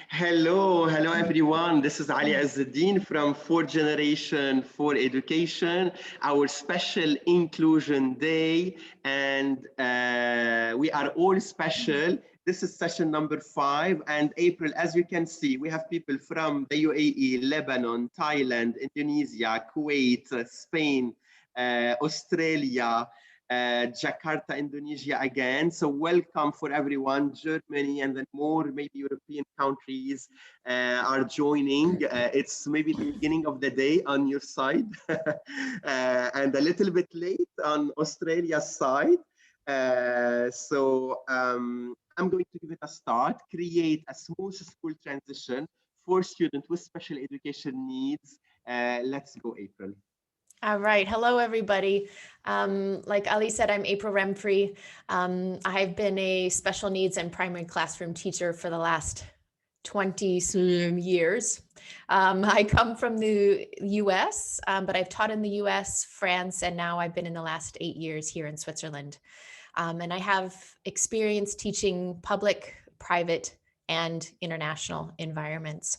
Hello everyone. This is Ali Azzuddin from Fourth Generation for Education, our special Inclusion Day, and we are all special. This is session number 5, and April, as you can see, we have people from the UAE, Lebanon, Thailand, Indonesia, Kuwait, Spain, Australia, Jakarta, Indonesia again. So welcome for everyone. Germany and then more maybe European countries are joining. It's maybe the beginning of the day on your side and a little bit late on Australia's side. I'm going to give it a start, create a smooth school transition for students with special education needs. Let's go, April. All right. Hello, everybody. Like Ali said, I'm April Remfrey. I've been a special needs and primary classroom teacher for the last 20 years. I come from the US, but I've taught in the US, France, and now I've been in the last 8 years here in Switzerland. And I have experience teaching public, private, and international environments.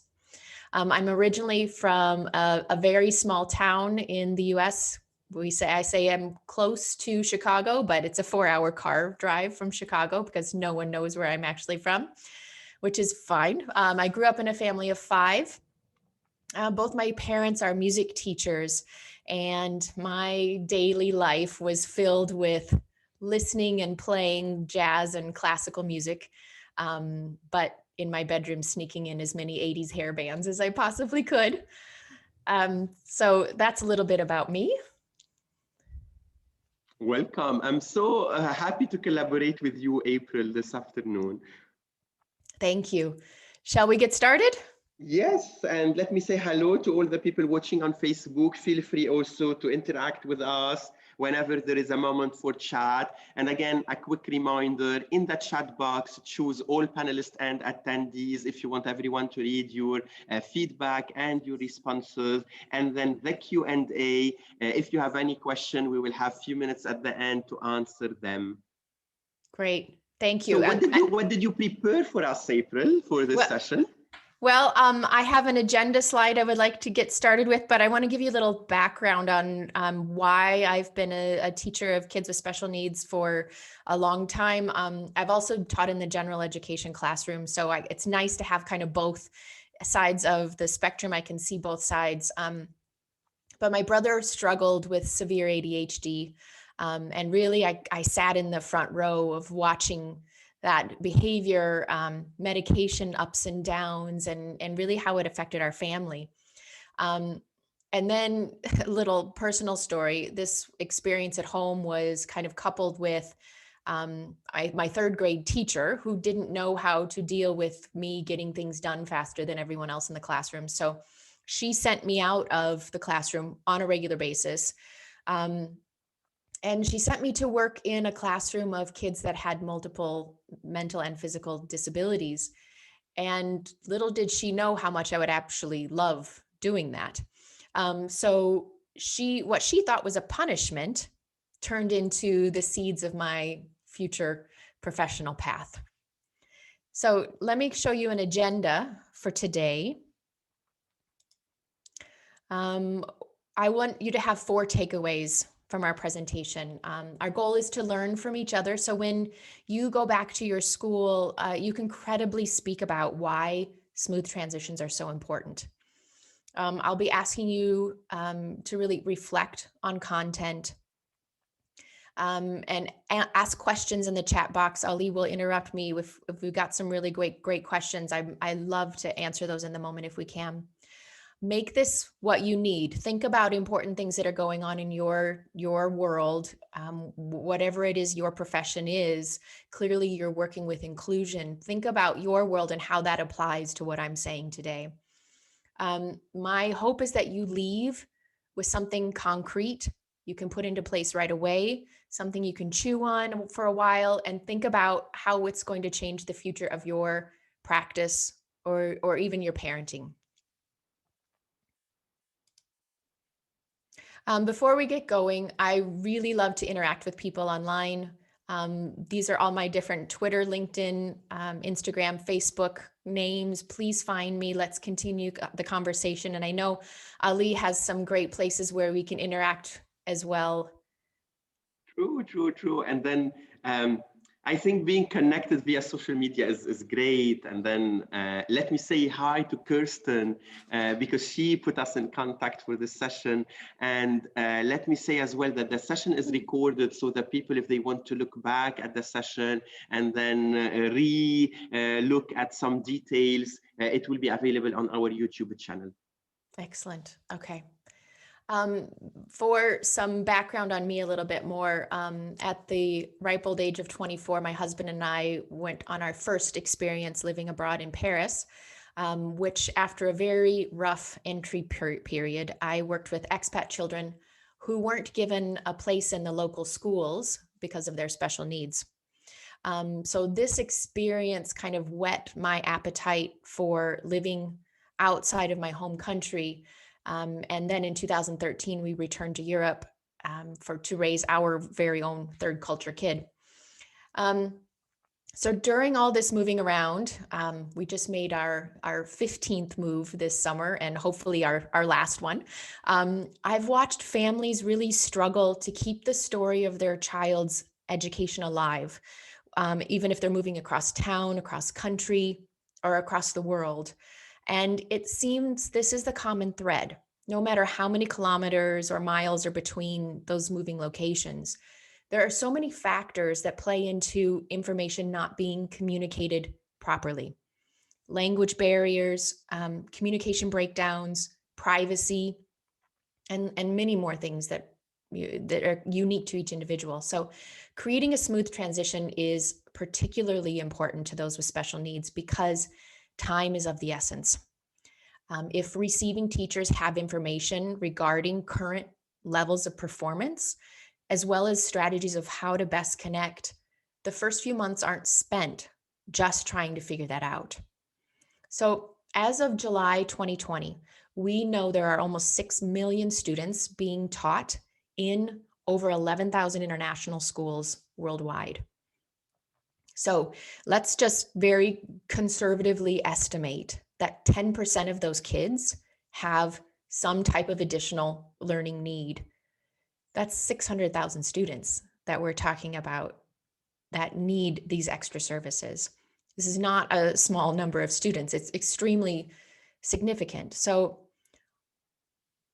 I'm originally from a very small town in the US. I say I'm close to Chicago, but it's a 4-hour car drive from Chicago because no one knows where I'm actually from, which is fine. I grew up in a family of 5. Both my parents are music teachers, and my daily life was filled with listening and playing jazz and classical music. But in my bedroom, sneaking in as many 80s hair bands as I possibly could. So that's a little bit about me. Welcome. I'm so happy to collaborate with you, April, this afternoon. Thank you. Shall we get started? Yes, and let me say hello to all the people watching on Facebook. Feel free also to interact with us whenever there is a moment for chat. And again, a quick reminder, in the chat box, choose all panelists and attendees if you want everyone to read your feedback and your responses. And then the Q&A, if you have any question, we will have a few minutes at the end to answer them. Great, thank you. So what did you prepare for us, April, for this session? Well, I have an agenda slide I would like to get started with, but I want to give you a little background on why I've been a teacher of kids with special needs for a long time. I've also taught in the general education classroom, so it's nice to have kind of both sides of the spectrum. I can see both sides. But my brother struggled with severe ADHD, and really I sat in the front row of watching that behavior, medication ups and downs, and really how it affected our family. And then a little personal story, this experience at home was kind of coupled with my 3rd grade teacher who didn't know how to deal with me getting things done faster than everyone else in the classroom. So she sent me out of the classroom on a regular basis. And she sent me to work in a classroom of kids that had multiple mental and physical disabilities. And little did she know how much I would actually love doing that. So what she thought was a punishment turned into the seeds of my future professional path. So let me show you an agenda for today. I want you to have 4 takeaways from our presentation. Our goal is to learn from each other. So when you go back to your school, you can credibly speak about why smooth transitions are so important. I'll be asking you to really reflect on content and ask questions in the chat box. Ali will interrupt me if we've got some really great questions. I love to answer those in the moment if we can. Make this what you need. Think about important things that are going on in your world, whatever it is your profession is. Clearly, you're working with inclusion. Think about your world and how that applies to what I'm saying today. My hope is that you leave with something concrete you can put into place right away, something you can chew on for a while, and think about how it's going to change the future of your practice or even your parenting. Before we get going, I really love to interact with people online. These are all my different Twitter, LinkedIn, Instagram, Facebook names. Please find me. Let's continue the conversation. And I know Ali has some great places where we can interact as well. True. And then I think being connected via social media is great. And then let me say hi to Kirsten because she put us in contact for this session. And let me say as well that the session is recorded so that people, if they want to look back at the session and then look at some details, it will be available on our YouTube channel. Excellent. Okay. For some background on me a little bit more, at the ripe old age of 24, my husband and I went on our first experience living abroad in Paris, which after a very rough entry period, I worked with expat children who weren't given a place in the local schools because of their special needs. So this experience kind of whet my appetite for living outside of my home country. And then in 2013, we returned to Europe to raise our very own third culture kid. So during all this moving around, we just made our 15th move this summer and hopefully our last one. I've watched families really struggle to keep the story of their child's education alive, even if they're moving across town, across country, or across the world. And it seems this is the common thread, no matter how many kilometers or miles are between those moving locations. There are so many factors that play into information not being communicated properly. Language barriers, communication breakdowns, privacy, and many more things that are unique to each individual. So creating a smooth transition is particularly important to those with special needs because time is of the essence. If receiving teachers have information regarding current levels of performance, as well as strategies of how to best connect, the first few months aren't spent just trying to figure that out. So as of July 2020, we know there are almost 6 million students being taught in over 11,000 international schools worldwide. So let's just very conservatively estimate that 10% of those kids have some type of additional learning need. That's 600,000 students that we're talking about that need these extra services. This is not a small number of students. It's extremely significant. So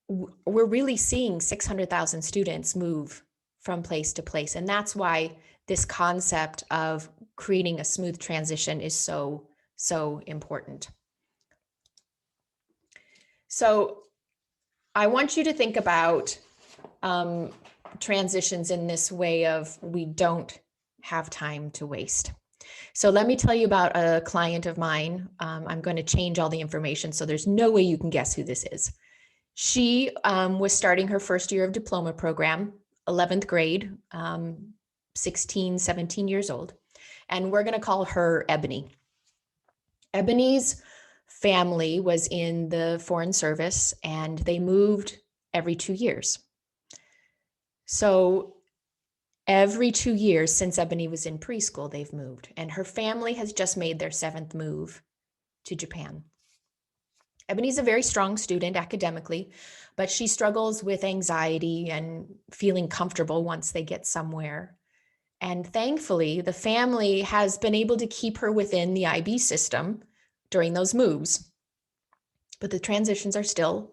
we're really seeing 600,000 students move from place to place. And that's why this concept of creating a smooth transition is so important. So I want you to think about transitions in this way of we don't have time to waste. So let me tell you about a client of mine. I'm going to change all the information, so there's no way you can guess who this is. She was starting her first year of diploma program, 11th grade, 16, 17 years old. And we're going to call her Ebony. Ebony's family was in the Foreign Service and they moved every 2 years. So every 2 years since Ebony was in preschool, they've moved. And her family has just made their 7th move to Japan. Ebony's a very strong student academically, but she struggles with anxiety and feeling comfortable once they get somewhere. And thankfully, the family has been able to keep her within the IB system during those moves. But the transitions are still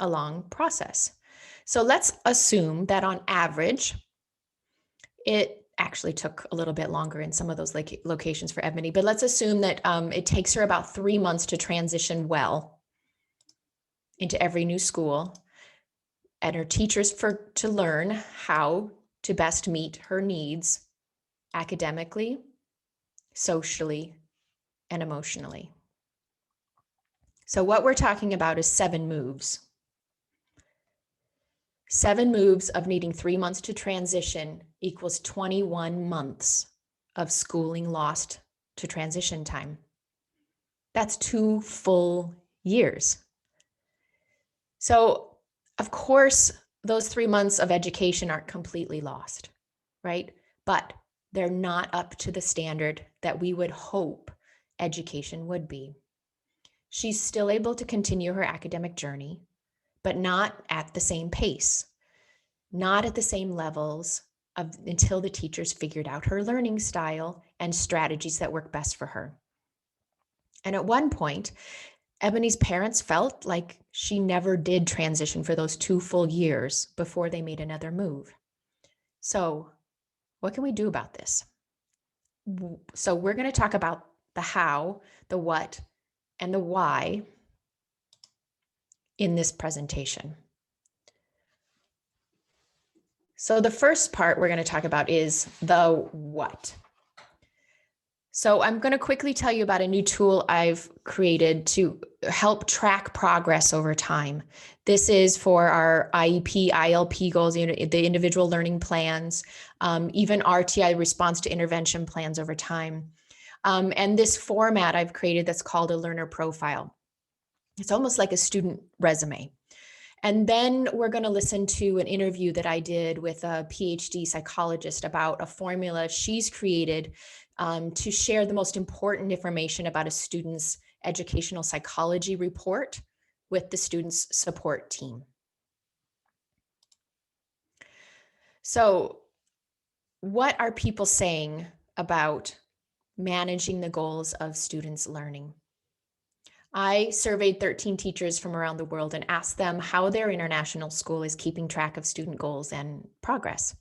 a long process. So let's assume that on average, it actually took a little bit longer in some of those locations for Ebony, but let's assume that it takes her about 3 months to transition well into every new school and her teachers to learn how to best meet her needs academically, socially, and emotionally. So what we're talking about is 7 moves. 7 moves of needing 3 months to transition equals 21 months of schooling lost to transition time. That's 2 full years. So, of course, those 3 months of education aren't completely lost, right? But they're not up to the standard that we would hope education would be. She's still able to continue her academic journey, but not at the same pace, not at the same levels until the teachers figured out her learning style and strategies that work best for her. And at one point, Ebony's parents felt like she never did transition for those 2 full years before they made another move. So, what can we do about this? So, we're going to talk about the how, the what, and the why in this presentation. So the first part we're going to talk about is the what. So I'm going to quickly tell you about a new tool I've created to help track progress over time. This is for our IEP, ILP goals, the individual learning plans, even RTI, response to intervention plans over time. And this format I've created that's called a learner profile. It's almost like a student resume. And then we're going to listen to an interview that I did with a PhD psychologist about a formula she's created to share the most important information about a student's educational psychology report with the student's support team. So, what are people saying about managing the goals of students' learning? I surveyed 13 teachers from around the world and asked them how their international school is keeping track of student goals and progress.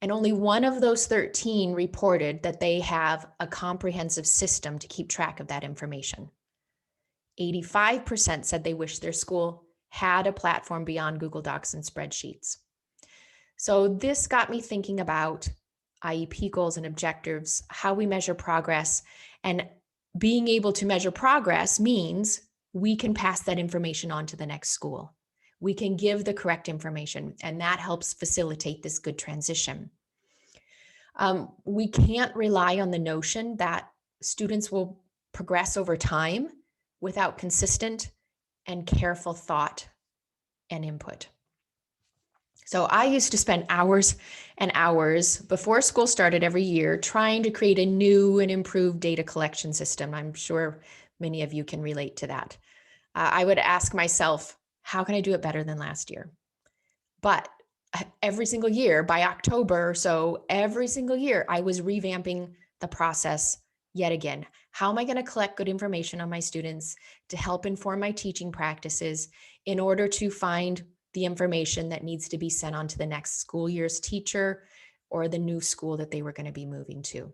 And only one of those 13 reported that they have a comprehensive system to keep track of that information. 85% said they wish their school had a platform beyond Google Docs and spreadsheets. So this got me thinking about IEP goals and objectives, how we measure progress, and being able to measure progress means we can pass that information on to the next school. We can give the correct information, and that helps facilitate this good transition. We can't rely on the notion that students will progress over time without consistent and careful thought and input. So I used to spend hours and hours before school started every year trying to create a new and improved data collection system. I'm sure many of you can relate to that. I would ask myself, how can I do it better than last year? But every single year, by October or so, every single year, I was revamping the process yet again. How am I going to collect good information on my students to help inform my teaching practices in order to find the information that needs to be sent on to the next school year's teacher or the new school that they were going to be moving to?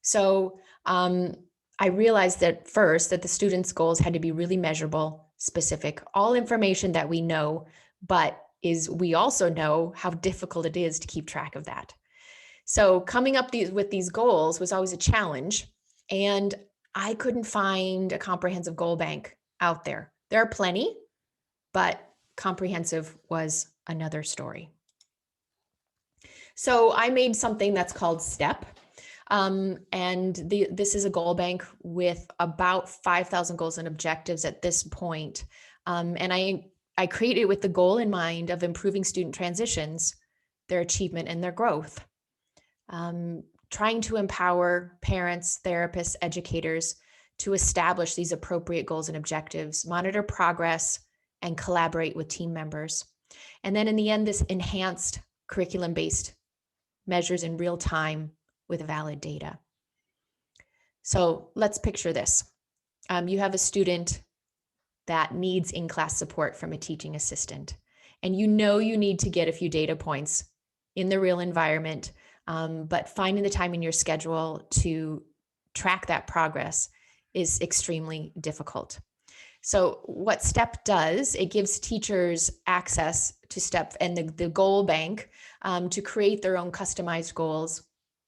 So I realized that first that the students' goals had to be really measurable, specific, all information that we know, but we also know how difficult it is to keep track of that. So coming up with these goals was always a challenge, and I couldn't find a comprehensive goal bank out there. There are plenty, but comprehensive was another story. So I made something that's called STEP. This is a goal bank with about 5,000 goals and objectives at this point. And I created it with the goal in mind of improving student transitions, their achievement, and their growth. Trying to empower parents, therapists, educators to establish these appropriate goals and objectives, monitor progress, and collaborate with team members. And then in the end, this enhanced curriculum-based measures in real time with valid data. So let's picture this. You have a student that needs in-class support from a teaching assistant, and you know you need to get a few data points in the real environment, but finding the time in your schedule to track that progress is extremely difficult. So what STEP does, it gives teachers access to STEP and the goal bank to create their own customized goals,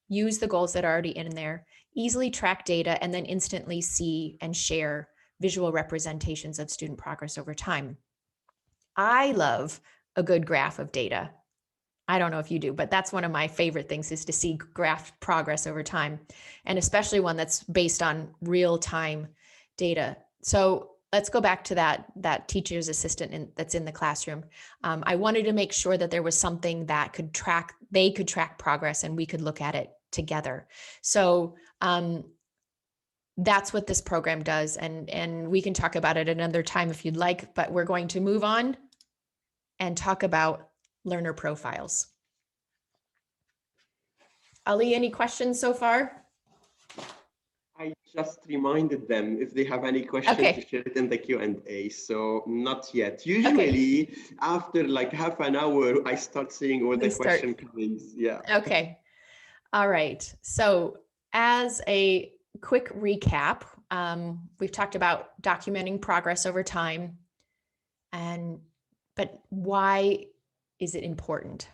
use the goals that are already in there, easily track data, and then instantly see and share visual representations of student progress over time. I love a good graph of data. I don't know if you do, but that's one of my favorite things, is to see graph progress over time, and especially one that's based on real-time data. So let's go back to that teacher's assistant that's in the classroom. I wanted to make sure that there was something that they could track progress and we could look at it together. So that's what this program does. And we can talk about it another time if you'd like, but we're going to move on and talk about learner profiles. Ali, any questions so far? I just reminded them if they have any questions to share it in the Q&A. So not yet. Usually after like half an hour, I start seeing all the question coming. Yeah. Okay. All right. So as a quick recap, we've talked about documenting progress over time, but why is it important?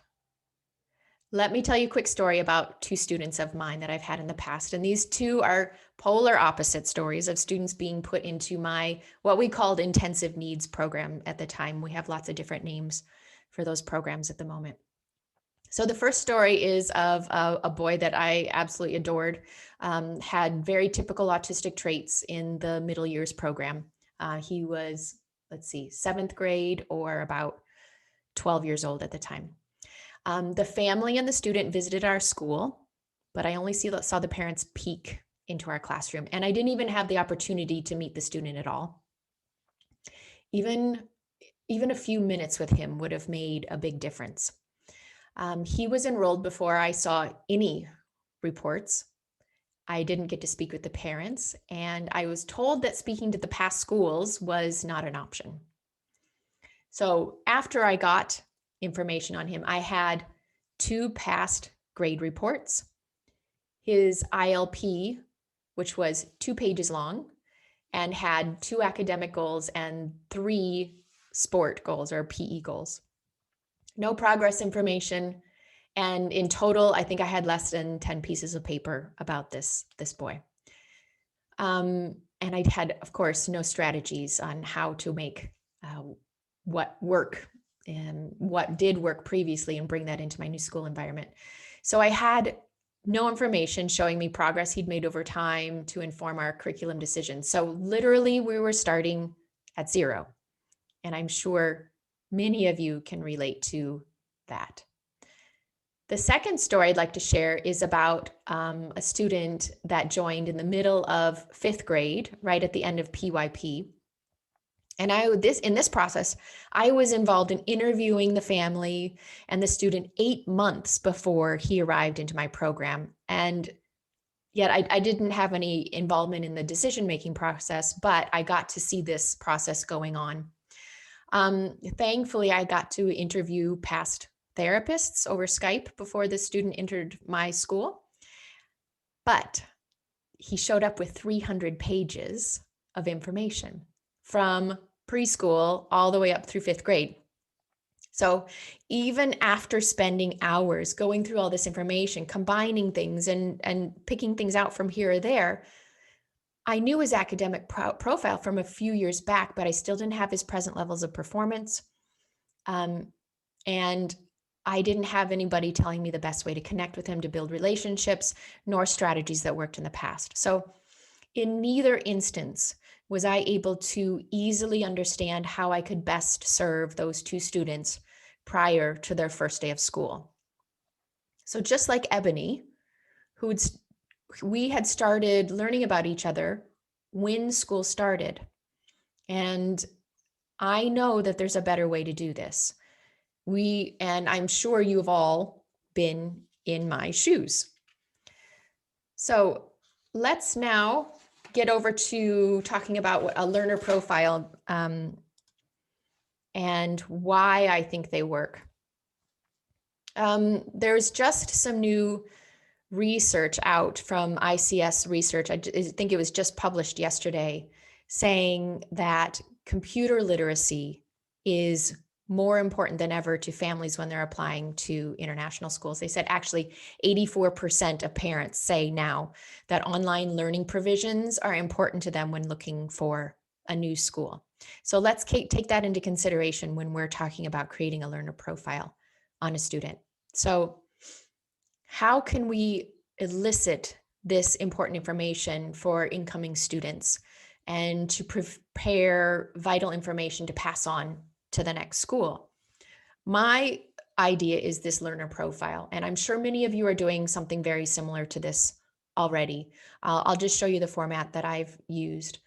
Let me tell you a quick story about two students of mine that I've had in the past. And these two are polar opposite stories of students being put into my, what we called intensive needs program at the time. We have lots of different names for those programs at the moment. So the first story is of a boy that I absolutely adored, had very typical autistic traits in the middle years program. He was, let's see, 7th grade or about 12 years old at the time. The family and the student visited our school, but I only saw the parents peek into our classroom. And I didn't even have the opportunity to meet the student at all. Even a few minutes with him would have made a big difference. He was enrolled before I saw any reports. I didn't get to speak with the parents, and I was told that speaking to the past schools was not an option. So after I got information on him, I had 2 past grade reports, his ILP, which was 2 pages long and had 2 academic goals and 3 sport goals or PE goals. No progress information. And in total, I think I had less than 10 pieces of paper about this boy. And I had, of course, no strategies on how to make what work and what did work previously and bring that into my new school environment. So I had no information showing me progress he'd made over time to inform our curriculum decisions. So literally we were starting at 0. And I'm sure many of you can relate to that. The second story I'd like to share is about a student that joined in the middle of 5th grade, right at the end of PYP. And in this process, I was involved in interviewing the family and the student 8 months before he arrived into my program. And yet I didn't have any involvement in the decision-making process, but I got to see this process going on. Thankfully, I got to interview past therapists over Skype before the student entered my school. But he showed up with 300 pages of information from preschool all the way up through 5th grade. So even after spending hours going through all this information, combining things and picking things out from here or there, I knew his academic profile from a few years back, but I still didn't have his present levels of performance. And I didn't have anybody telling me the best way to connect with him, to build relationships, nor strategies that worked in the past. So in neither instance was I able to easily understand how I could best serve those 2 students prior to their first day of school. So just like Ebony, we had started learning about each other when school started. And I know that there's a better way to do this. And I'm sure you've all been in my shoes. So let's now get over to talking about what a learner profile and why I think they work. There's just some new research out from ICS Research. I think it was just published yesterday, saying that computer literacy is more important than ever to families when they're applying to international schools. They said actually 84% of parents say now that online learning provisions are important to them when looking for a new school. So let's take that into consideration when we're talking about creating a learner profile on a student. So how can we elicit this important information for incoming students and to prepare vital information to pass on to the next school? My idea is this learner profile. And I'm sure many of you are doing something very similar to this already. I'll just show you the format that I've used.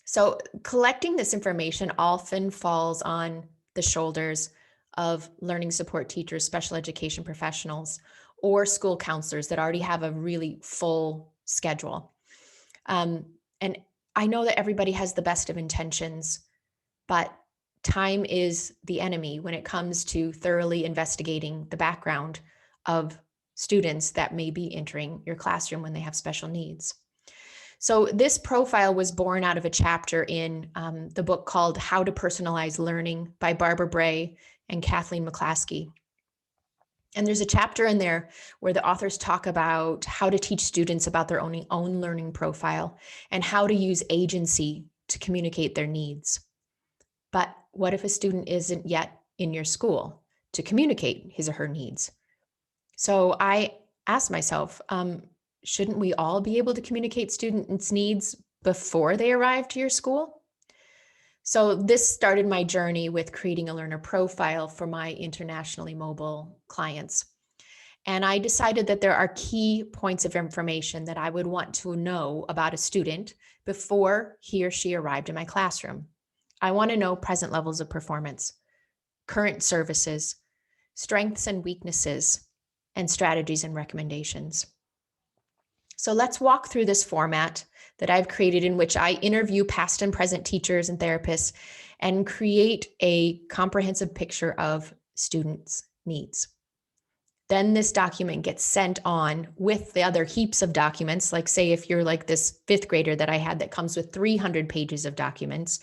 So collecting this information often falls on the shoulders of learning support teachers, special education professionals, or school counselors that already have a really full schedule. And I know that everybody has the best of intentions, but time is the enemy when it comes to thoroughly investigating the background of students that may be entering your classroom when they have special needs. So this profile was born out of a chapter in the book called How to Personalize Learning by Barbara Bray and Kathleen McClaskey. And there's a chapter in there where the authors talk about how to teach students about their own learning profile and how to use agency to communicate their needs. But what if a student isn't yet in your school to communicate his or her needs? So I asked myself, shouldn't we all be able to communicate students' needs before they arrive to your school? So this started my journey with creating a learner profile for my internationally mobile clients. And I decided that there are key points of information that I would want to know about a student before he or she arrived in my classroom. I want to know present levels of performance, current services, strengths and weaknesses, and strategies and recommendations. So let's walk through this format that I've created in which I interview past and present teachers and therapists and create a comprehensive picture of students' needs. Then this document gets sent on with the other heaps of documents, like say if you're like this fifth grader that I had that comes with 300 pages of documents,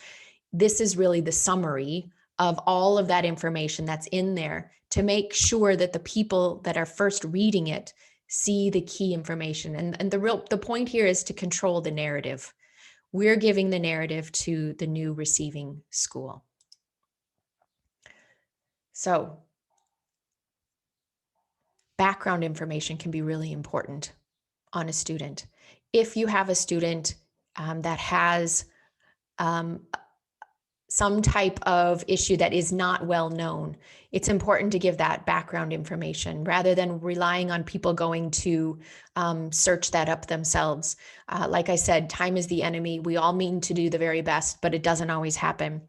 this is really the summary of all of that information that's in there to make sure that the people that are first reading it see the key information. And the point here is to control the narrative. We're giving the narrative to the new receiving school. So background information can be really important on a student. If you have a student that has some type of issue that is not well known, it's important to give that background information rather than relying on people going to search that up themselves. Like I said, time is the enemy. We all mean to do the very best, but it doesn't always happen.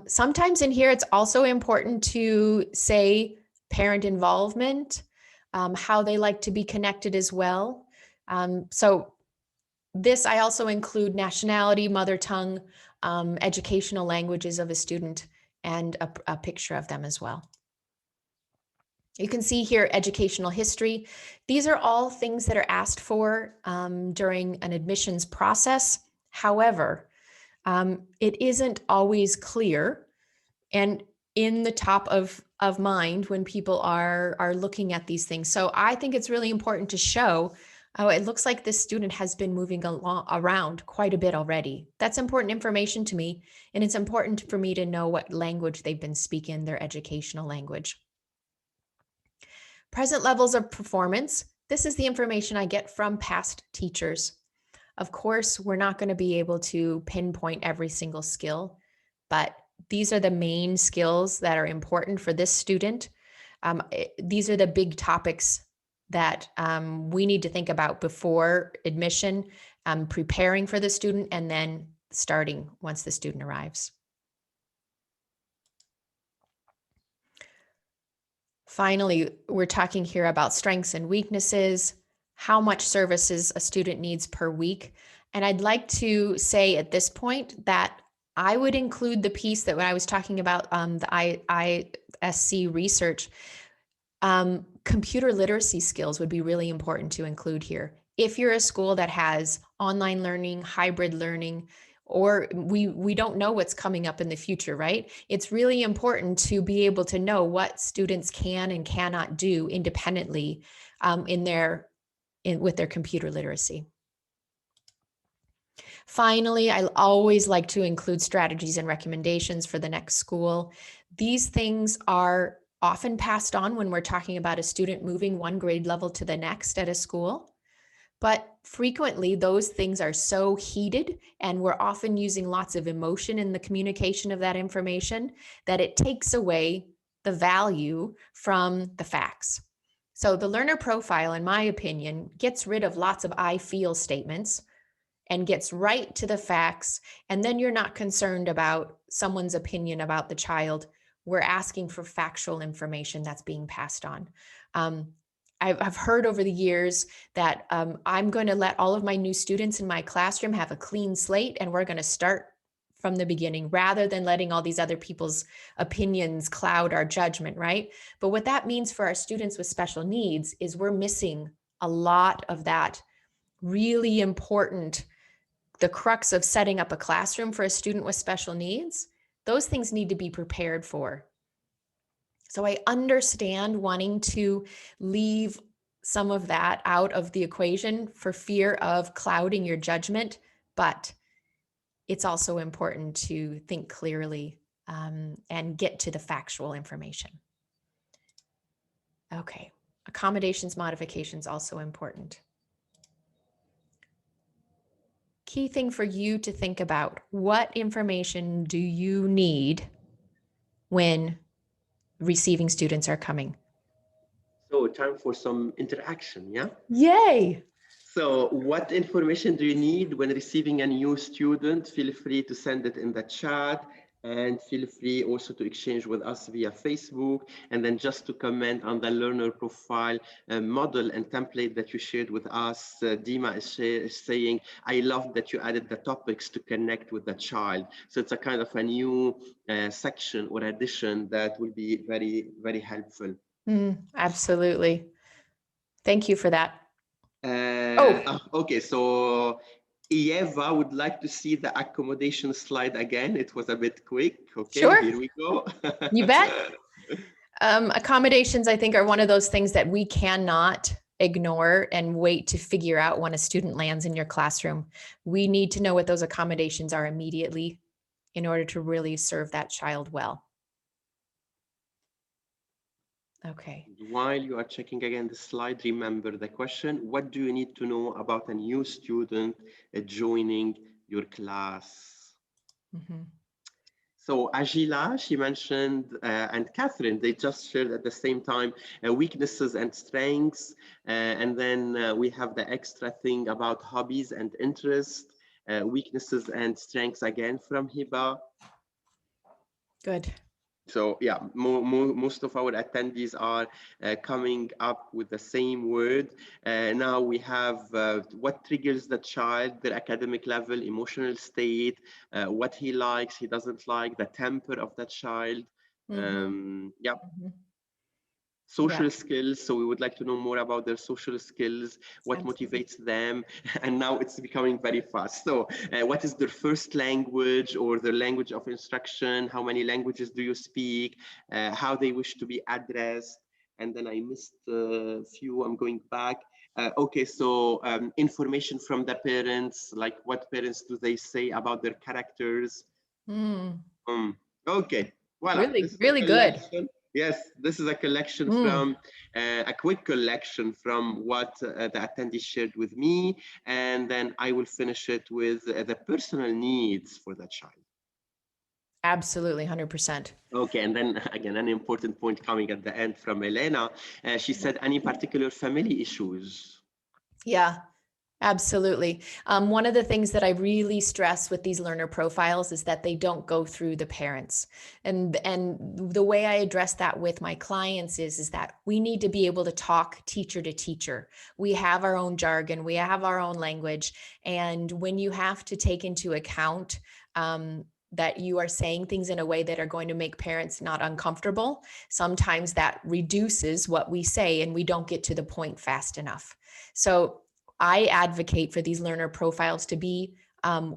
Sometimes in here, it's also important to say parent involvement, how they like to be connected as well. So this, I also include nationality, mother tongue, educational languages of a student, and a picture of them as well. You can see here educational history. These are all things that are asked for during an admissions process. However, it isn't always clear and in the top of mind when people are looking at these things. So I think it's really important to show, oh, it looks like this student has been moving around quite a bit already. That's important information to me, and it's important for me to know what language they've been speaking, their educational language. Present levels of performance. This is the information I get from past teachers. Of course, we're not going to be able to pinpoint every single skill, but these are the main skills that are important for this student. These are the big topics that we need to think about before admission, preparing for the student, and then starting once the student arrives. Finally, we're talking here about strengths and weaknesses, how much services a student needs per week. And I'd like to say at this point that I would include the piece that when I was talking about the ISC research, computer literacy skills would be really important to include here. If you're a school that has online learning, hybrid learning, or we don't know what's coming up in the future, right? It's really important to be able to know what students can and cannot do independently with their computer literacy. Finally, I always like to include strategies and recommendations for the next school. These things are often passed on when we're talking about a student moving one grade level to the next at a school. But frequently, those things are so heated, and we're often using lots of emotion in the communication of that information that it takes away the value from the facts. So the learner profile, in my opinion, gets rid of lots of I feel statements and gets right to the facts. And then you're not concerned about someone's opinion about the child. We're asking for factual information that's being passed on. I've heard over the years that I'm going to let all of my new students in my classroom have a clean slate, and we're going to start from the beginning rather than letting all these other people's opinions cloud our judgment, right? But what that means for our students with special needs is we're missing a lot of that really important, the crux of setting up a classroom for a student with special needs. Those things need to be prepared for. So I understand wanting to leave some of that out of the equation for fear of clouding your judgment, but it's also important to think clearly and get to the factual information. Okay, accommodations, modifications, also important. Key thing for you to think about: what information do you need when receiving students are coming? So time for some interaction, yeah? Yay! So what information do you need when receiving a new student? Feel free to send it in the chat, and feel free also to exchange with us via Facebook. And then just to comment on the learner profile model and template that you shared with us, Dima is saying, I love that you added the topics to connect with the child. So it's a kind of a new section or addition that will be very, very helpful. Absolutely. Thank you for that. Okay, so Eva would like to see the accommodation slide again. It was a bit quick. Okay, sure. Here we go. You bet. Accommodations, I think, are one of those things that we cannot ignore and wait to figure out when a student lands in your classroom. We need to know what those accommodations are immediately in order to really serve that child well. Okay. While you are checking again the slide, remember the question: what do you need to know about a new student joining your class? So Agila, she mentioned, and Catherine, they just shared at the same time weaknesses and strengths. And then we have the extra thing about hobbies and interests, weaknesses and strengths again from Hiba. Good. So yeah, most of our attendees are coming up with the same word. Now we have what triggers the child, their academic level, emotional state, what he likes, he doesn't like, the temper of the child. Yeah. Social skills. So we would like to know more about their social skills, what motivates them. And now it's becoming very fast. So what is their first language or their language of instruction? How many languages do you speak? How they wish to be addressed? And then I missed a few. I'm going back. Okay, so information from the parents, like what parents do they say about their characters? Okay, voila. Really good. Yes, this is a collection from a quick collection from what the attendee shared with me, and then I will finish it with the personal needs for the child. Absolutely, 100%. Okay, and then again, an important point coming at the end from Elena. She said, any particular family issues? Yeah. Absolutely. One of the things that I really stress with these learner profiles is that they don't go through the parents. And the way I address that with my clients is that we need to be able to talk teacher to teacher. We have our own jargon, we have our own language. And when you have to take into account that you are saying things in a way that are going to make parents not uncomfortable, sometimes that reduces what we say and we don't get to the point fast enough. So I advocate for these learner profiles to be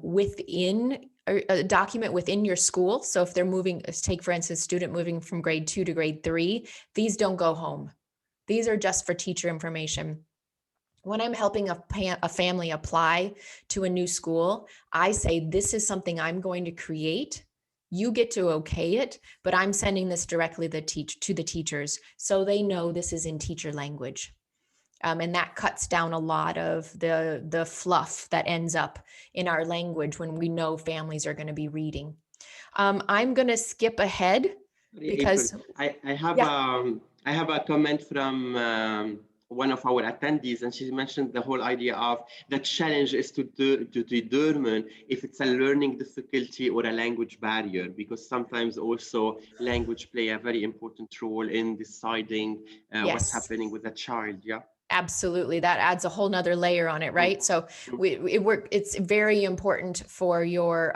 within a document within your school. So if they're moving, take for instance, student moving from grade 2 to grade 3, these don't go home. These are just for teacher information. When I'm helping a family apply to a new school, I say, this is something I'm going to create. You get to okay it, but I'm sending this directly to the teachers so they know this is in teacher language. And that cuts down a lot of the fluff that ends up in our language when we know families are going to be reading. I'm going to skip ahead because I have a comment from one of our attendees, and she mentioned the whole idea of the challenge is to determine if it's a learning difficulty or a language barrier, because sometimes also language play a very important role in deciding what's happening with a child. Yeah. Absolutely. That adds a whole nother layer on it, right? So it's very important for your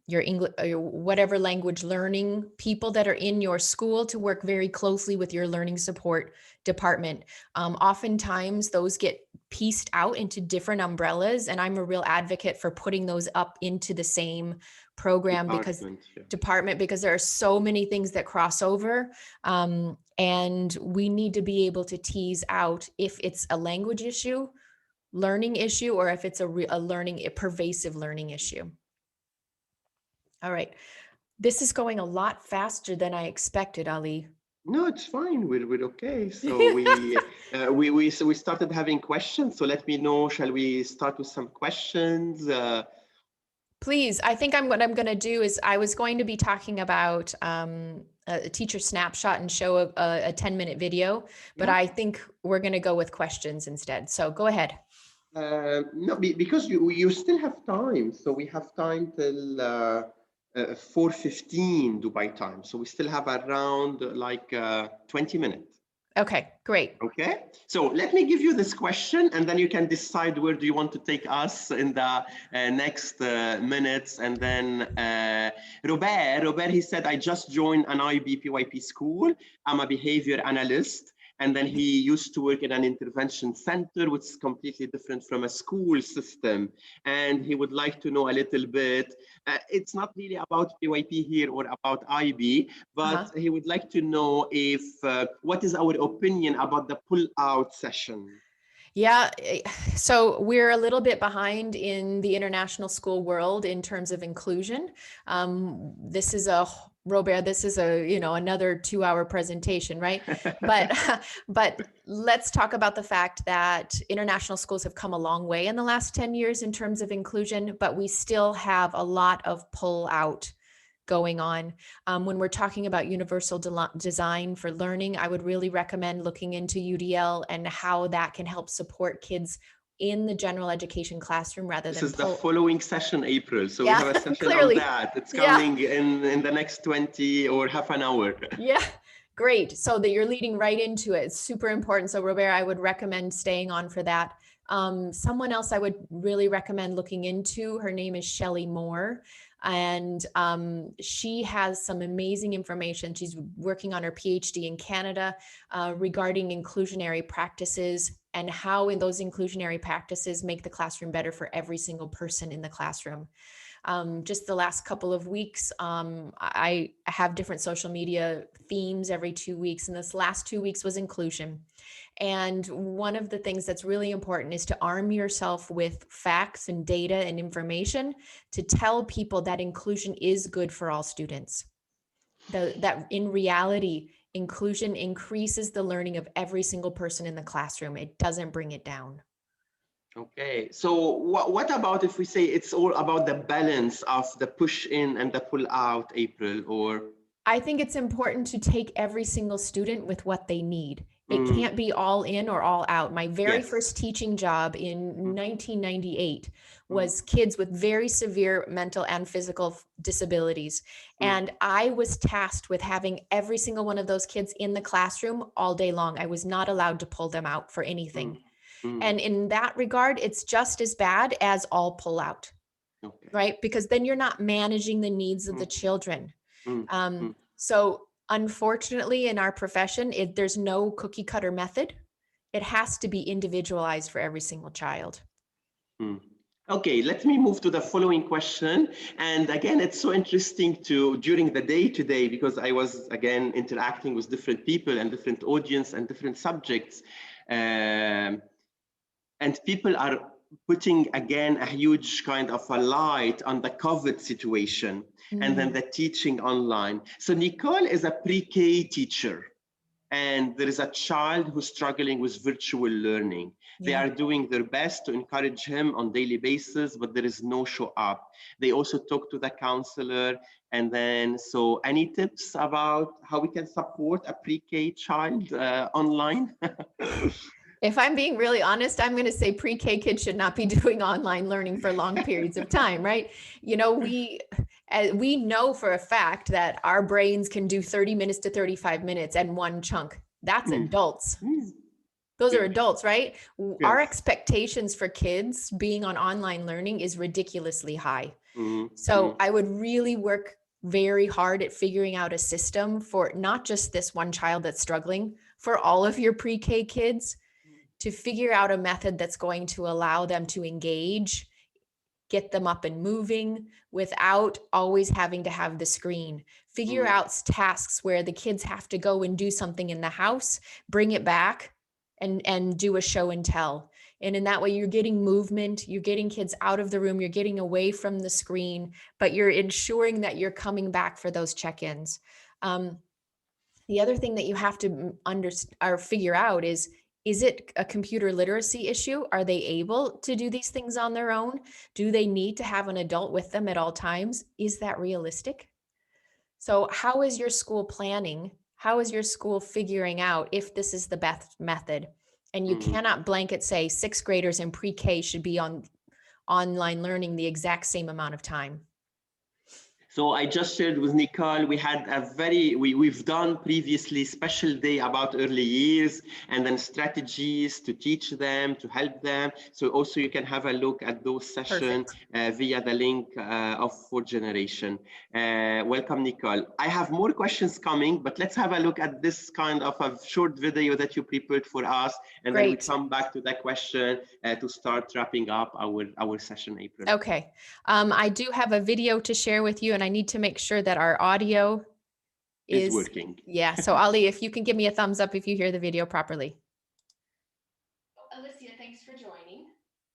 English, your whatever language learning people that are in your school to work very closely with your learning support department. Oftentimes those get pieced out into different umbrellas, and I'm a real advocate for putting those up into the same program because there are so many things that cross over. And we need to be able to tease out if it's a language issue, learning issue, or if it's a pervasive learning issue. All right. This is going a lot faster than I expected, Ali. No, it's fine. We're okay. So we started having questions. So let me know. Shall we start with some questions? Please. I think what I'm going to do is I was going to be talking about a teacher snapshot and show a 10-minute video, but I think we're going to go with questions instead. So go ahead. No, because you still have time. So we have time till 4:15 Dubai time. So we still have around like 20 minutes. Okay, great. Okay, so let me give you this question, and then you can decide where do you want to take us in the next minutes. And then Robert, he said, I just joined an IB PYP school. I'm a behavior analyst. And then he used to work in an intervention center, which is completely different from a school system. And he would like to know a little bit. It's not really about PYP here or about IB, but he would like to know if what is our opinion about the pull-out session? Yeah, so we're a little bit behind in the international school world in terms of inclusion. This is Robert, this is another 2-hour presentation, right? But let's talk about the fact that international schools have come a long way in the last 10 years in terms of inclusion, but we still have a lot of pull out going on. When we're talking about universal design for learning, I would really recommend looking into UDL and how that can help support kids in the general education classroom rather than. This is the following session, April. So we have a session clearly. on that. It's coming in the next 20 or half an hour. Yeah, great. So that you're leading right into it. It's super important. So Robert, I would recommend staying on for that. Someone else I would really recommend looking into, her name is Shelley Moore. And she has some amazing information. She's working on her PhD in Canada regarding inclusionary practices and how in those inclusionary practices make the classroom better for every single person in the classroom. Just the last couple of weeks, I have different social media themes every 2 weeks, and this last 2 weeks was inclusion. And one of the things that's really important is to arm yourself with facts and data and information to tell people that inclusion is good for all students. That in reality, inclusion increases the learning of every single person in the classroom. It doesn't bring it down. Okay, so what about if we say it's all about the balance of the push in and the pull out, April, or? I think it's important to take every single student with what they need. It can't be all in or all out. My very first teaching job in 1998 was kids with very severe mental and physical disabilities. And I was tasked with having every single one of those kids in the classroom all day long. I was not allowed to pull them out for anything. And in that regard, it's just as bad as all pull out, right? Because then you're not managing the needs of the children. So unfortunately, in our profession, there's no cookie cutter method. It has to be individualized for every single child. Okay, let me move to the following question. And again, it's so interesting during the day today, because I was, again, interacting with different people and different audience and different subjects. And people are putting, again, a huge kind of a light on the COVID situation and then the teaching online. So Nicole is a pre-K teacher, and there is a child who's struggling with virtual learning. They are doing their best to encourage him on daily basis, but there is no show up. They also talk to the counselor. And then, so any tips about how we can support a pre-K child online? If I'm being really honest, I'm going to say pre-K kids should not be doing online learning for long periods of time, right? You know, we know for a fact that our brains can do 30 minutes to 35 minutes and one chunk. That's adults. Those are adults, right? Yes. Our expectations for kids being on online learning is ridiculously high. So I would really work very hard at figuring out a system for not just this one child that's struggling, for all of your pre-K kids, to figure out a method that's going to allow them to engage, get them up and moving without always having to have the screen. Figure out tasks where the kids have to go and do something in the house, bring it back and do a show and tell. And in that way, you're getting movement, you're getting kids out of the room, you're getting away from the screen, but you're ensuring that you're coming back for those check-ins. The other thing that you have to figure out is it a computer literacy issue? Are they able to do these things on their own? Do they need to have an adult with them at all times? Is that realistic? So how is your school planning? How is your school figuring out if this is the best method? And you cannot blanket say sixth graders in pre-K should be on online learning the exact same amount of time. So I just shared with Nicole, we had we've done previously special day about early years and then strategies to teach them, to help them. So also you can have a look at those sessions via the link of 4th generation. Welcome, Nicole. I have more questions coming, but let's have a look at this kind of a short video that you prepared for us. And then we come back to that question to start wrapping up our session, April. Okay. I do have a video to share with you, and I need to make sure that our audio is working. Yeah. So Ali, if you can give me a thumbs up if you hear the video properly. Alicia, thanks for joining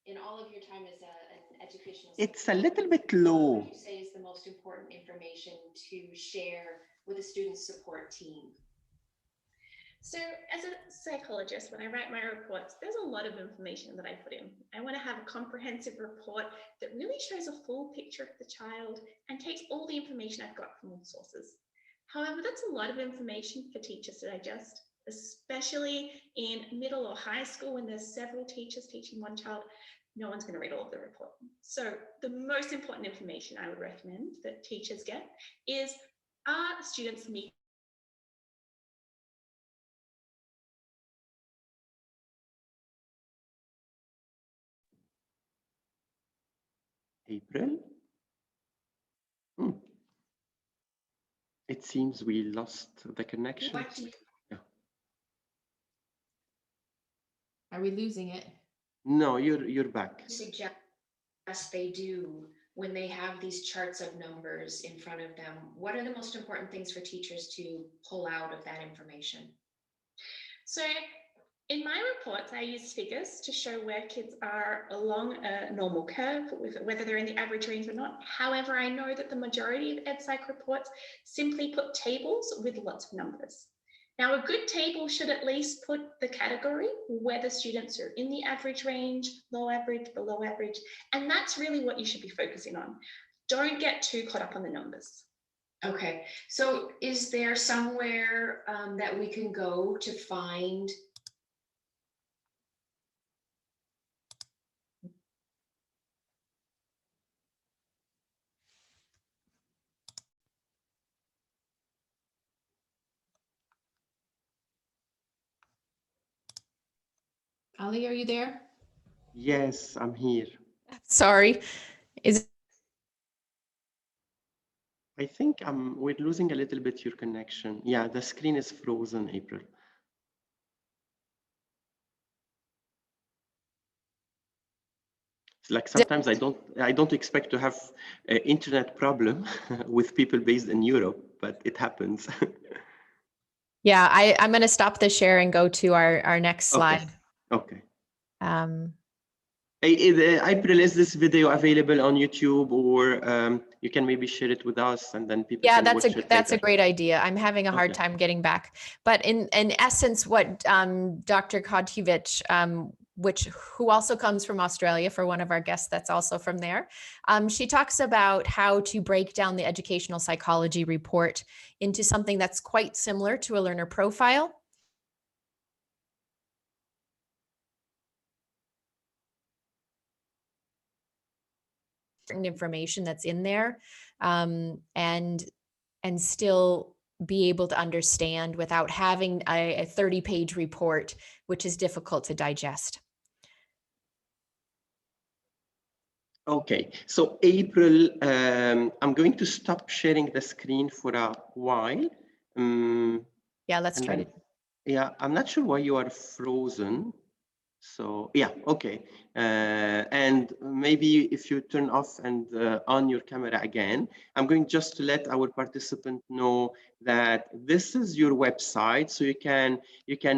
in all of your time as an educational. It's a little bit low. What would you say is the most important information to share with a student support team? So as a psychologist, when I write my reports, there's a lot of information that I put in. I want to have a comprehensive report that really shows a full picture of the child and takes all the information I've got from all sources. However, that's a lot of information for teachers to digest, especially in middle or high school when there's several teachers teaching one child. No one's going to read all of the report. So the most important information I would recommend that teachers get is, are students meeting April? It seems we lost the connection. Yeah. Are we losing it? No, you're back. Suggest they do when they have these charts of numbers in front of them. What are the most important things for teachers to pull out of that information? So in my reports, I use figures to show where kids are along a normal curve, whether they're in the average range or not. However, I know that the majority of EdPsych reports simply put tables with lots of numbers. Now, a good table should at least put the category, whether students are in the average range, low average, below average, and that's really what you should be focusing on. Don't get too caught up on the numbers. Okay, so is there somewhere that we can go to find Ali, are you there? Yes, I'm here. Sorry. I think we're losing a little bit your connection. Yeah, the screen is frozen, April. It's like sometimes I don't expect to have an internet problem with people based in Europe, but it happens. Yeah, I'm going to stop the share and go to our next slide. Okay. April, is this video available on YouTube, or you can maybe share it with us and then people can watch it that's later. a great idea. I'm having a hard time getting back. But in essence, what Dr. Kotivich who also comes from Australia, for one of our guests that's also from there. She talks about how to break down the educational psychology report into something that's quite similar to a learner profile. Information that's in there, and still be able to understand without having a 30-page report, which is difficult to digest. Okay, so April, I'm going to stop sharing the screen for a while. Yeah, let's try to. Yeah, I'm not sure why you are frozen. So yeah, okay. And maybe if you turn off and on your camera again, I'm going just to let our participant know that this is your website, so you can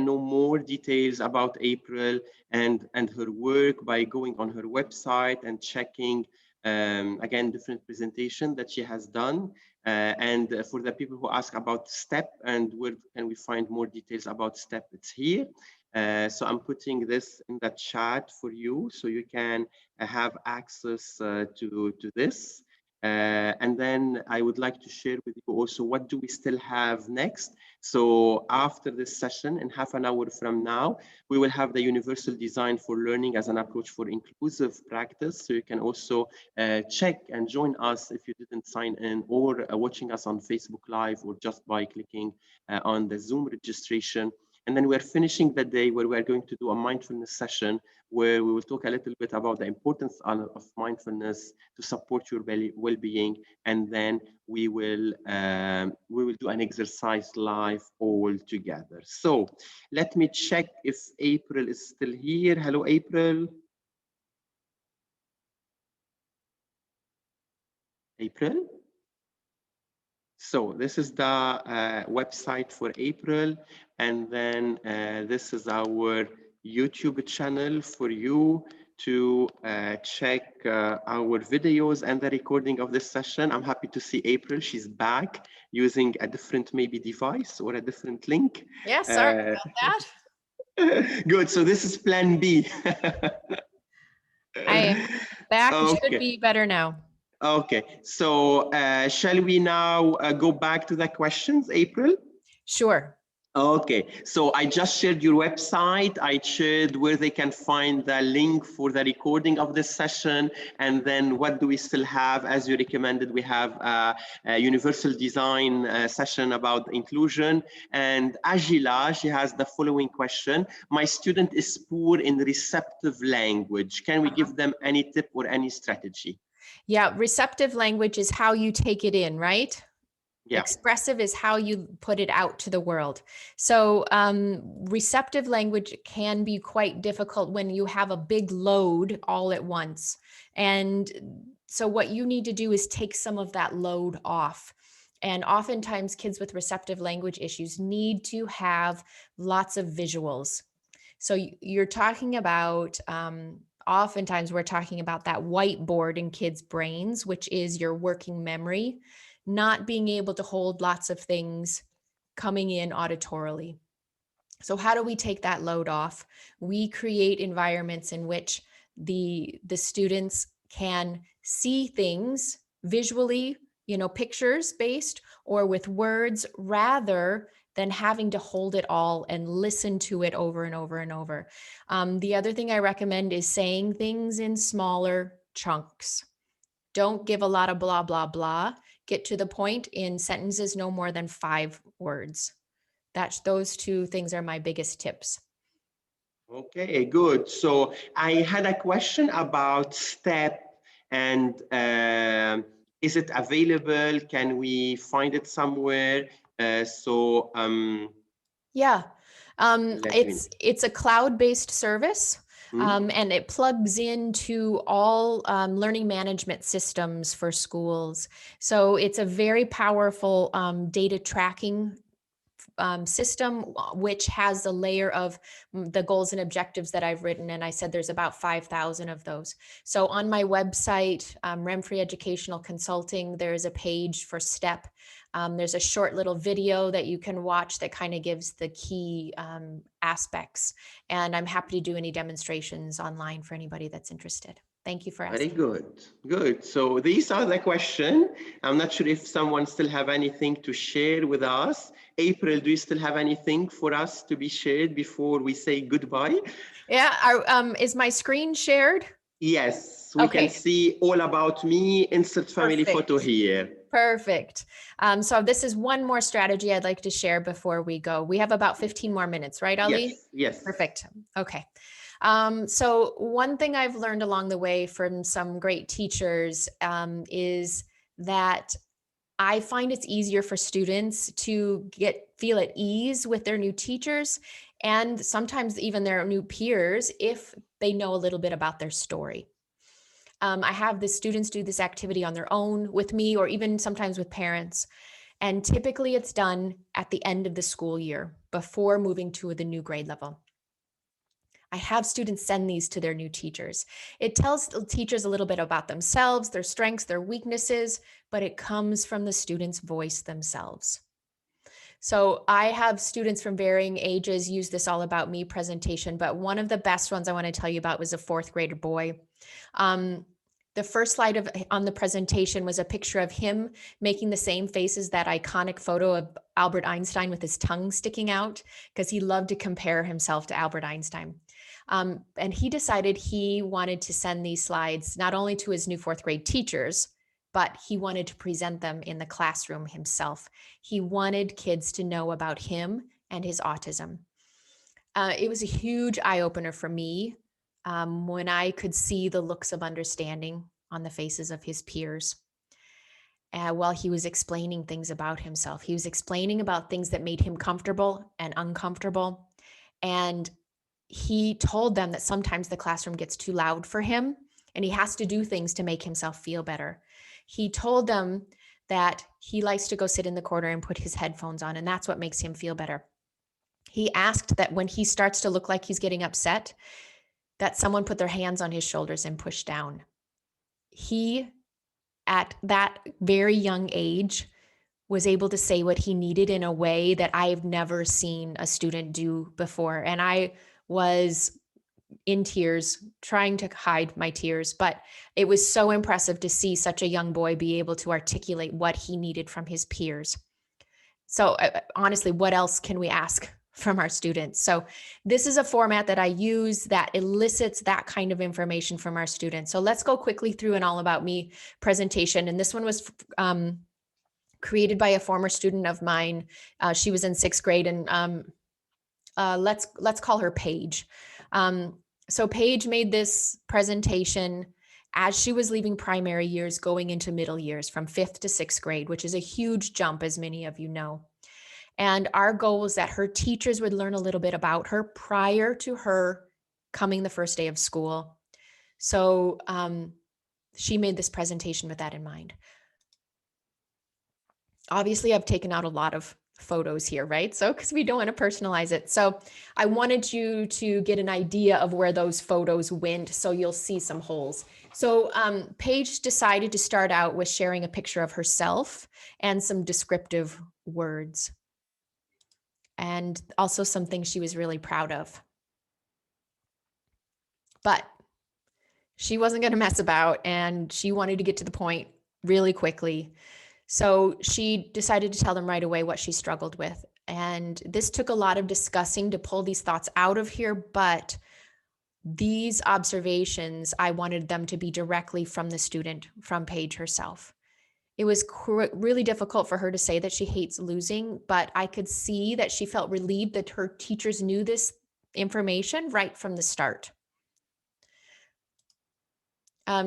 know more details about April and her work by going on her website and checking again different presentation that she has done. And for the people who ask about STEP and where can we find more details about STEP, it's here. So I'm putting this in the chat for you, so you can have access to this. And then I would like to share with you also what do we still have next. So after this session, in half an hour from now, we will have the universal design for learning as an approach for inclusive practice. So you can also check and join us if you didn't sign in, or watching us on Facebook Live, or just by clicking on the Zoom registration. And then we're finishing the day where we're going to do a mindfulness session where we will talk a little bit about the importance of mindfulness to support your well-being. And then we will do an exercise live all together. So let me check if April is still here. Hello, April. April? So this is the website for April, and then this is our YouTube channel for you to check our videos and the recording of this session. I'm happy to see April. She's back using a different maybe device or a different link. Yeah, sorry about that. Good. So this is plan B. I am back. Okay. Should be better now. Okay, so shall we now go back to the questions, April? Sure. Okay, so I just shared your website. I shared where they can find the link for the recording of this session. And then what do we still have? As you recommended, we have a universal design session about inclusion. And Agila, she has the following question. My student is poor in receptive language. Can we give them any tip or any strategy? Yeah, receptive language is how you take it in, right? Yeah. Expressive is how you put it out to the world. So receptive language can be quite difficult when you have a big load all at once. And so what you need to do is take some of that load off. And oftentimes kids with receptive language issues need to have lots of visuals. So you're talking about, oftentimes we're talking about that whiteboard in kids' brains, which is your working memory, not being able to hold lots of things coming in auditorily. So how do we take that load off? We create environments in which the students can see things visually, pictures based or with words, rather than having to hold it all and listen to it over and over and over. The other thing I recommend is saying things in smaller chunks. Don't give a lot of blah, blah, blah. Get to the point in sentences no more than 5 words. Those two things are my biggest tips. Okay, good. So I had a question about STEP, and is it available? Can we find it somewhere? Yeah, it's a cloud-based service. And it plugs into all learning management systems for schools. So it's a very powerful data tracking system, which has a layer of the goals and objectives that I've written. And I said there's about 5,000 of those. So on my website, Remfrey Educational Consulting, there's a page for STEP. There's a short little video that you can watch that kind of gives the key aspects. And I'm happy to do any demonstrations online for anybody that's interested. Thank you for asking. Very good. Good. So these are the questions. I'm not sure if someone still have anything to share with us. April, do you still have anything for us to be shared before we say goodbye? Yeah. Is my screen shared? Yes, we can see all about me, insert family photo here. Perfect. So this is one more strategy I'd like to share before we go. We have about 15 more minutes, right, Ali? Yes. Yes. Perfect. Okay. So one thing I've learned along the way from some great teachers is that I find it's easier for students to feel at ease with their new teachers and sometimes even their new peers if they know a little bit about their story. I have the students do this activity on their own with me or even sometimes with parents. And typically it's done at the end of the school year before moving to the new grade level. I have students send these to their new teachers. It tells teachers a little bit about themselves, their strengths, their weaknesses, but it comes from the students' voice themselves. So I have students from varying ages use this all about me presentation, but one of the best ones I want to tell you about was a 4th grader boy. The first slide on the presentation was a picture of him making the same face as that iconic photo of Albert Einstein with his tongue sticking out because he loved to compare himself to Albert Einstein. And he decided he wanted to send these slides not only to his new 4th grade teachers, but he wanted to present them in the classroom himself. He wanted kids to know about him and his autism. It was a huge eye-opener for me when I could see the looks of understanding on the faces of his peers. While he was explaining things about himself, he was explaining about things that made him comfortable and uncomfortable. And he told them that sometimes the classroom gets too loud for him and he has to do things to make himself feel better. He told them that he likes to go sit in the corner and put his headphones on, and that's what makes him feel better. He asked that when he starts to look like he's getting upset, that someone put their hands on his shoulders and push down. He, at that very young age, was able to say what he needed in a way that I've never seen a student do before. And I was in tears, trying to hide my tears, but it was so impressive to see such a young boy be able to articulate what he needed from his peers. So honestly, what else can we ask from our students? So this is a format that I use that elicits that kind of information from our students. So let's go quickly through an All About Me presentation. And this one was created by a former student of mine. She was in 6th grade, and let's call her Paige. So Paige made this presentation as she was leaving primary years, going into middle years from 5th to 6th grade, which is a huge jump, as many of you know. And our goal was that her teachers would learn a little bit about her prior to her coming the first day of school. So she made this presentation with that in mind. Obviously, I've taken out a lot of photos here, right? So, because we don't want to personalize it. So I wanted you to get an idea of where those photos went. So you'll see some holes. So Paige decided to start out with sharing a picture of herself and some descriptive words. And also some things she was really proud of. But she wasn't going to mess about, and she wanted to get to the point really quickly. So she decided to tell them right away what she struggled with. And this took a lot of discussing to pull these thoughts out of here, but these observations, I wanted them to be directly from the student, from Paige herself. It was really difficult for her to say that she hates losing, but I could see that she felt relieved that her teachers knew this information right from the start.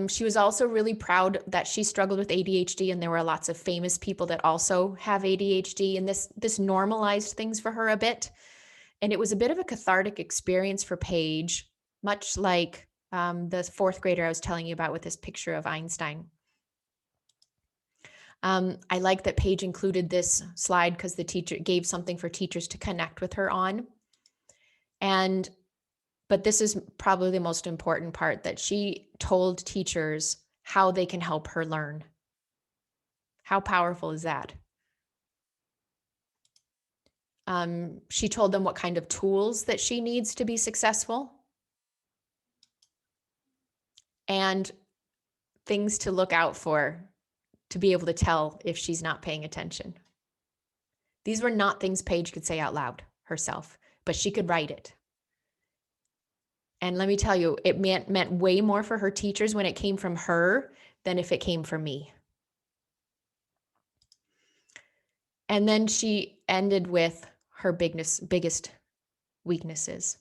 She was also really proud that she struggled with ADHD, and there were lots of famous people that also have ADHD, and this normalized things for her a bit. And it was a bit of a cathartic experience for Paige, much like the 4th grader I was telling you about with this picture of Einstein. I like that Paige included this slide because the teacher gave something for teachers to connect with her on. But this is probably the most important part, that she told teachers how they can help her learn. How powerful is that? She told them what kind of tools that she needs to be successful and things to look out for to be able to tell if she's not paying attention. These were not things Paige could say out loud herself, but she could write it. And let me tell you, it meant way more for her teachers when it came from her than if it came from me. And then she ended with her biggest weaknesses.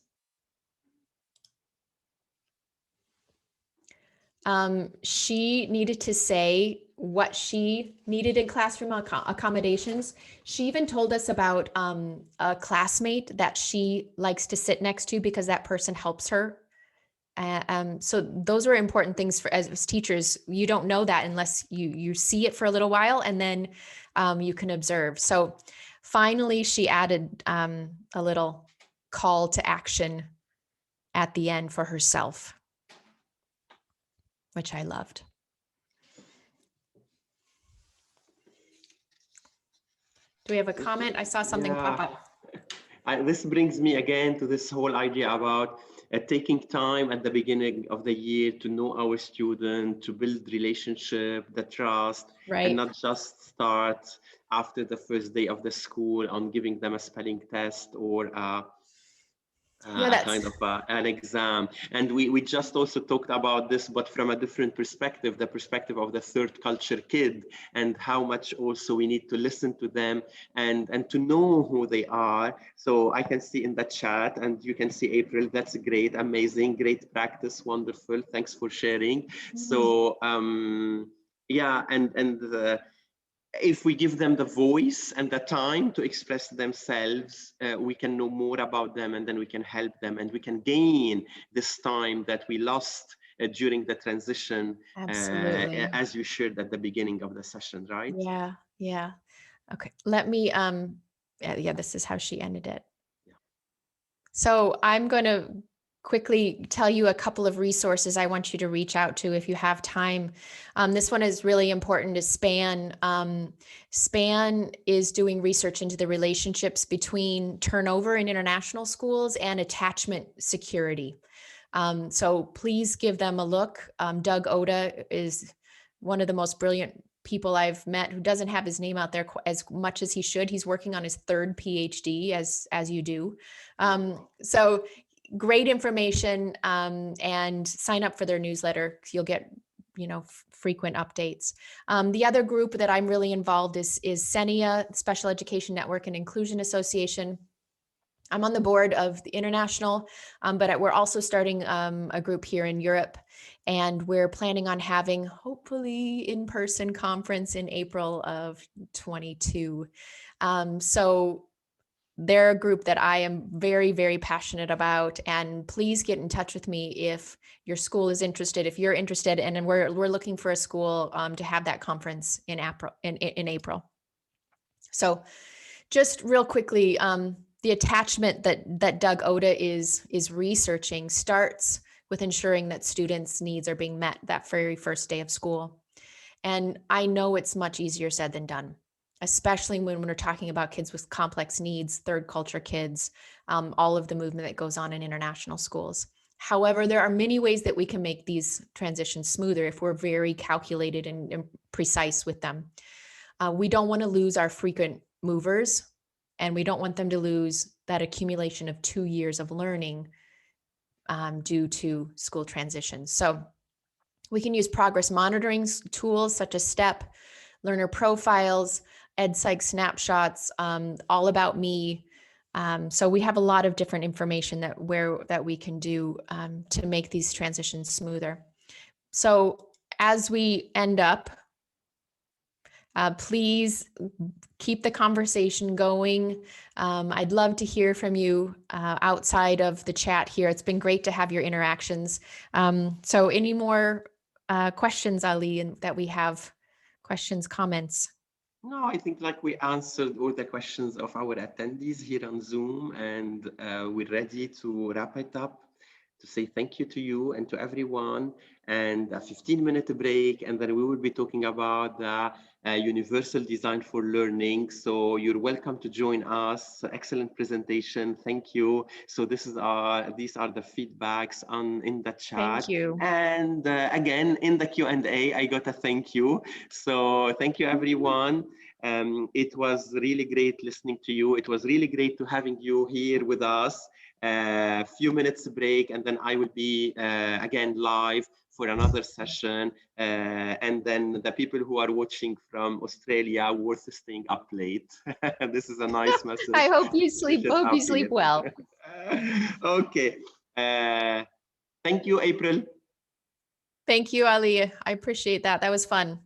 She needed to say what she needed in classroom accommodations. She even told us about a classmate that she likes to sit next to because that person helps her. So those are important things for as teachers. You don't know that unless you see it for a little while, and then you can observe. So finally, she added a little call to action at the end for herself, which I loved. Do we have a comment? I saw something pop up. This brings me again to this whole idea about taking time at the beginning of the year to know our student, to build relationship, the trust, Right. and not just start after the first day of the school on giving them a spelling test or a kind of an exam. And we just also talked about this, but from a different perspective, the perspective of the third culture kid, and how much also we need to listen to them and to know who they are. So I can see in the chat, and you can see April, that's great, amazing, great practice, wonderful, thanks for sharing. Mm-hmm. So yeah, and if we give them the voice and the time to express themselves, we can know more about them, and then we can help them, and we can gain this time that we lost during the transition, as you shared at the beginning of the session, right? Yeah. Okay, let me, yeah, this is how she ended it. Yeah. So I'm going to quickly tell you a couple of resources I want you to reach out to if you have time. This one is really important, is SPAN. SPAN is doing research into the relationships between turnover in international schools and attachment security. So please give them a look. Doug Oda is one of the most brilliant people I've met, who doesn't have his name out there as much as he should. He's working on his third PhD, as you do. So great information, and sign up for their newsletter. You'll get, frequent updates. The other group that I'm really involved is SENIA, Special Education Network and Inclusion Association. I'm on the board of the international, but we're also starting a group here in Europe, and we're planning on having hopefully in-person conference in April of 22. So they're a group that I am very, very passionate about, and please get in touch with me if your school is interested, if you're interested, and we're looking for a school to have that conference in April. So just real quickly, the attachment that Doug Oda is researching starts with ensuring that students' needs are being met that very first day of school. And I know it's much easier said than done, especially when we're talking about kids with complex needs, third culture kids, all of the movement that goes on in international schools. However, there are many ways that we can make these transitions smoother if we're very calculated and precise with them. We don't want to lose our frequent movers, and we don't want them to lose that accumulation of 2 years of learning due to school transitions. So we can use progress monitoring tools such as STEP, learner profiles, EdPsych snapshots, All About Me. So we have a lot of different information that we can do to make these transitions smoother. So as we end up, please keep the conversation going. I'd love to hear from you outside of the chat here. It's been great to have your interactions. So any more questions, Ali, that we have questions, comments? No, I think like we answered all the questions of our attendees here on Zoom, and we're ready to wrap it up, to say thank you to you and to everyone, and a 15-minute break, and then we will be talking about the universal design for learning. So you're welcome to join us. Excellent presentation. Thank you. So these are the feedbacks in the chat. Thank you. And again, in the Q&A, I got a thank you. So thank you, everyone. It was really great listening to you. It was really great to having you here with us. A few minutes break, and then I will be again live for another session. And then the people who are watching from Australia, worth staying up late. This is a nice message. I hope you sleep. Hope you sleep well. Okay. Thank you, April. Thank you, Ali. I appreciate that. That was fun.